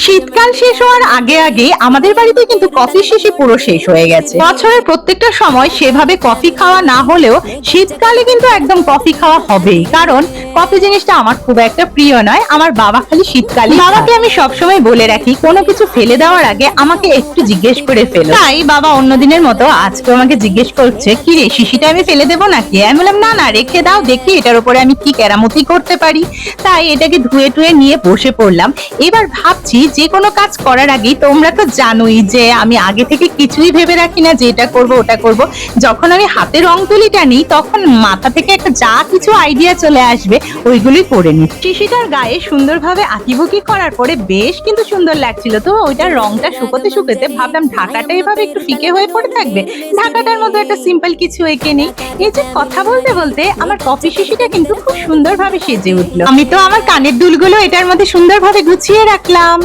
শীতকাল শেষ হওয়ার আগে আগে আমাদের বাড়িতে কিন্তু কফি শিশি পুরো শেষ হয়ে গেছে। বছরের প্রত্যেকটা সময় সেভাবে কফি খাওয়া না হলেও শীতকালে কিন্তু একদম কফি খাওয়া হবেই, কারণ কফি জিনিসটা আমার খুব একটা প্রিয় নয়। আমার বাবা খালি শীতকালে, বাবাকে আমি সবসময় বলে রাখি কোনো কিছু ফেলে দেওয়ার আগে আমাকে একটু জিজ্ঞেস করে ফেলো। তাই বাবা অন্যদিনের মতো আজকে আমাকে জিজ্ঞেস করছে, কি রে শিশিটা আমি ফেলে দেবো নাকি? আমি বললাম না না, রেখে দাও, দেখি এটার উপরে আমি কি কেরামতি করতে পারি। তাই এটাকে ধুয়ে টুয়ে নিয়ে বসে পড়লাম। এবার ভাবছি যে কোনো কাজ করার আগে, তোমরা তো জানোই যে আমি আগে থেকে কিছুই ভেবে রাখি না যে এটা করব ওটা করব। যখন আমি হাতে রং তুলিটা নিই তখন মাথা থেকে একটা যা কিছু আইডিয়া চলে আসবে ওইগুলি করে নিই। শিশিটার গায়ে সুন্দরভাবে আঁকিবুকি করার পরে বেশ কিন্তু সুন্দর লাগছিল। তো ওইটার রংটা শুকোতে শুকোতে ভাবলাম ঢাকাটা এভাবে একটু ফিকে হয়ে পড়ে থাকবে, ঢাকাটার মধ্যে একটা সিম্পল কিছু এঁকে নেই। এই যে কথা বলতে বলতে আমার কফি শিশিটা কিন্তু খুব সুন্দরভাবে সেজে উঠলো। আমি তো আমার কানের দুলগুলো এটার মধ্যে সুন্দরভাবে গুছিয়ে রাখলাম।